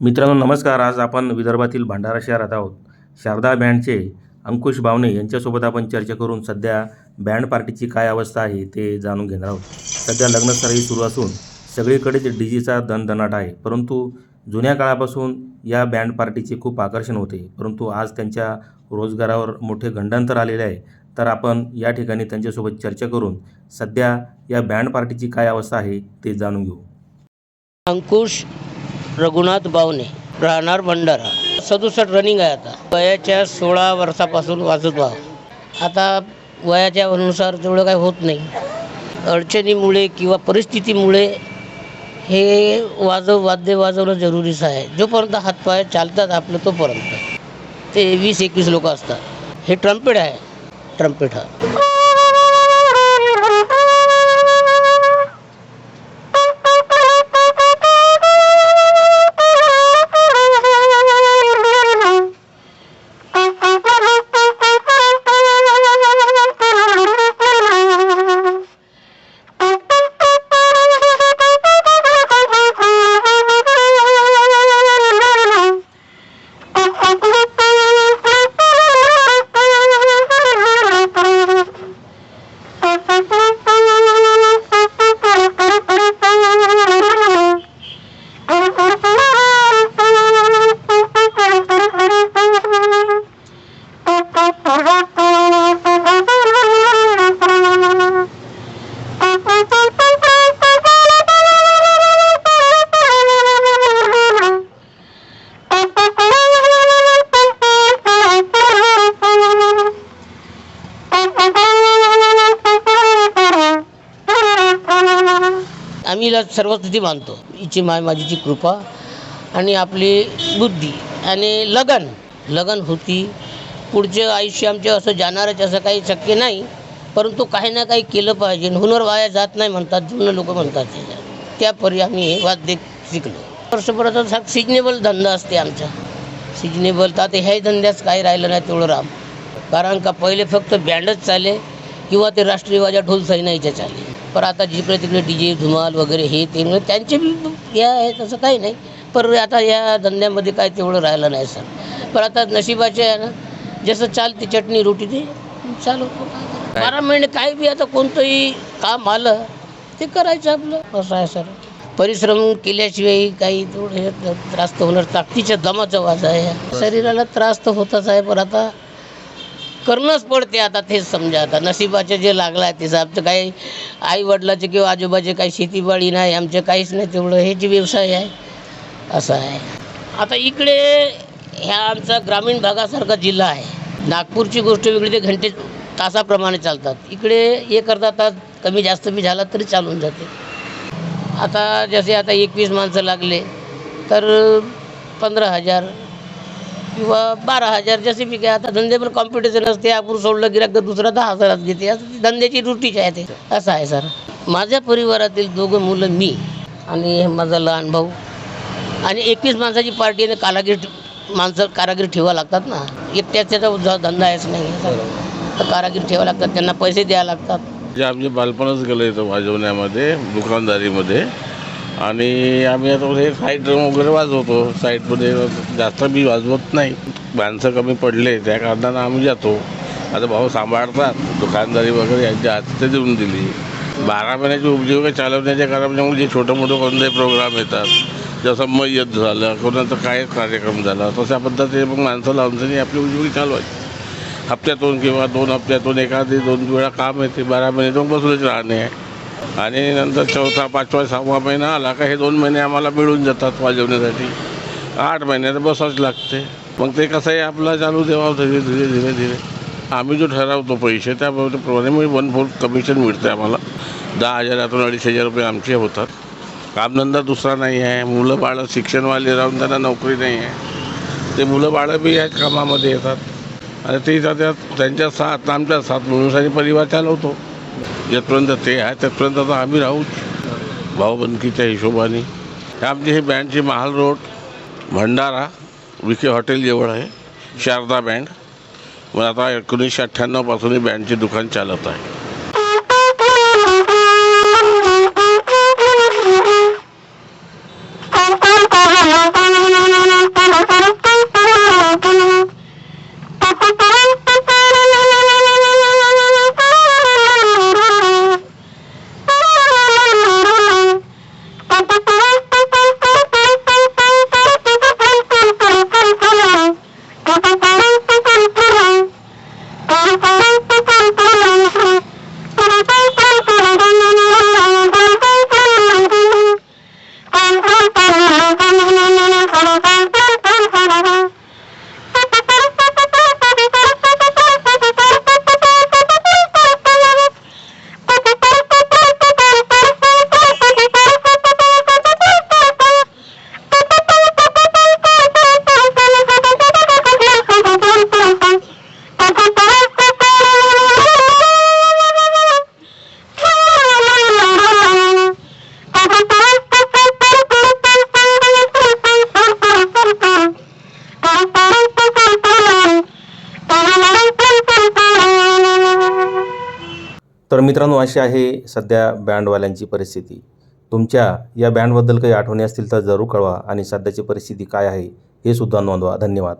मित्रांनो नमस्कार. आज आपण विदर्भातील भंडारा शहरात आहोत. शारदा बँडचे अंकुश बावणे यांच्यासोबत आपण चर्चा करून सध्या बँड पार्टीची काय अवस्था आहे ते जाणून घेणार आहोत. सध्या लग्नसराई सुरू असून सगळीकडेच डीजेचा दणदणाट आहे. परंतु जुन्या काळापासून या बँड पार्टीचे खूप आकर्षण होते. परंतु आज त्यांच्या रोजगारावर मोठे गंडांतर आलेले आहे. तर आपण या ठिकाणी त्यांच्यासोबत चर्चा करून सध्या या बँड पार्टीची काय अवस्था आहे ते जाणून घेऊ. अंकुश रघुनाथ बावणे, राहणार भंडारा. 67 रनिंग आहे. आता वयाच्या 16 वर्षापासून वाजत आहो. आता वयाच्या अनुसार तेवढं काही होत नाही. अडचणीमुळे किंवा परिस्थितीमुळे हे वाद्य वाजवणं जरुरीच आहे. जोपर्यंत हातपाय चालतात आपलं तोपर्यंत. ते 20-21 लोक असतात. हे ट्रम्पेट आहे. ट्रम्पेट हा आम्ही सर्व स्थिती मानतो. हिची माय माझीची कृपा आणि आपली बुद्धी आणि लगन होती. पुढचे आयुष्य आमचे असं जाणारच असं काही शक्य नाही. परंतु काही ना काही केलं पाहिजे. हुनर वाया जात नाही म्हणतात जुनं लोक म्हणतात. त्यापरी आम्ही हे वाद्य शिकलो. वर्षभराचा सिजनेबल धंदा असते आमचा. सिजनेबल तर आता ह्याही धंद्याच काही राहिलं नाही तेवढं राम. कारण का पहिले फक्त बँडच चाले किंवा ते राष्ट्रीय वाजा ढोल सैनाईच्या चाले. पण आता जिकडे तिकडे डीजे धुमाल वगैरे हे ते त्यांचे बी हे आहे तसं काही नाही. पण आता या धंद्यामध्ये काय तेवढं राहिलं नाही सर. पण आता नशिबाचे आहे ना, जसं चालते चटणी रोटी ते चालवतो. 12 महिने काही बी आता कोणतंही काम आलं ते करायचं आपलं असं आहे सर. परिश्रम केल्याशिवाय काही तेवढं हे त्रास तर होणार. ताकदीच्या दमाचा वाज आहे. शरीराला त्रास तर होतच आहे पण आता करणंच पडते. आता तेच समजा आता नशिबाचे जे लागलं आहे त्याचं. आमचं काही आई वडिलाचे किंवा आजोबाचे काही शेतीबाडी नाही. आमचं काहीच नाही तेवढं. हे जे व्यवसाय आहे असं आहे. आता इकडे ह्या आमचा ग्रामीण भागासारखा जिल्हा आहे. नागपूरची गोष्ट वेगळी. ते घंटे तासाप्रमाणे चालतात. इकडे एक अर्धा तास कमी जास्त बी झाला तरी चालून जाते. आता जसे आता 21 माणसं लागले तर 15,000 किंवा 12,000 जसे बी काय. आता धंद्यावर कॉम्पिटिशन असते. आपण सोडलं गिराक तर दुसरा 10,000 घेते. असं धंद्याची रुटीच आहे ते. असं आहे सर. माझ्या परिवारातील 2 मुलं, मी आणि माझा लहान भाऊ. आणि 21 माणसाची पार्टी आणि कारागीर ठेवा लागतात ना. एकट्याचा धंदा आहेच नाही. तर कारागीर ठेवा लागतात. त्यांना पैसे द्यावे लागतात. जे आमचे बालपणच गेलं इथं वाजवण्यामध्ये, दुकानदारीमध्ये. आणि आम्ही आता हे साईड ड्रम वगैरे वाजवतो. साईडमध्ये जास्त मी वाजवत नाही. माणसं कमी पडले त्या कारणानं आम्ही जातो. आता भाऊ सांभाळतात. दुकानदारी वगैरे यांच्या हाती देऊन दिली. 12 महिन्याची उपजीविका चालवण्याच्या कारणामुळे जे छोटं मोठं कोणते प्रोग्राम येतात, जसं मय्यत झालं, कोणाचा काय कार्यक्रम झाला, तशा पद्धतीने मग माणसं लावून आपली उपजीविका चालवायची. हप्त्यातून किंवा 2 हप्त्यातून एखादी 2 वेळा काम येते. 12 महिने मग बसूनच राहणे आहे. आणि नंतर 4था, 5वा, 6वा महिना आला का हे 2 महिने आम्हाला मिळून जातात वाजवण्यासाठी. 8 महिन्यात बसावंच लागते. मग ते कसं आहे आपला चालू देवा धीरे आम्ही जो ठरवतो पैसे त्याप्रमाणे 1/4 कमिशन मिळते आम्हाला. 10,000 2,500 रुपये आमचे होतात. कामधंदा दुसरा नाही आहे. मुलं बाळं शिक्षणवाले राहून त्यांना नोकरी नाही आहे. ते मुलं बाळं बी याच कामामध्ये येतात. आणि ते त्यांच्या साथ आमच्या साथ म्हणून परिवार चालवतो. जिथपर्यंत ते आहे तिथपर्यंत आता आम्ही राहूच भाऊबंदकीच्या हिशोबाने. आमची ही बँडची महाल रोड भंडारा विखे हॉटेल जवळ आहे. शारदा बँड. मग आता 1998 पासून ही बँडचे दुकान चालत आहे. तर मित्रांनो, अशी आहे सध्या बँडवाल्यांची परिस्थिती. तुमच्या या बँडबद्दल काही आठवणी असतील तर जरूर कळवा आणि सध्याची परिस्थिती काय आहे हे सुद्धा नोंदवा. धन्यवाद.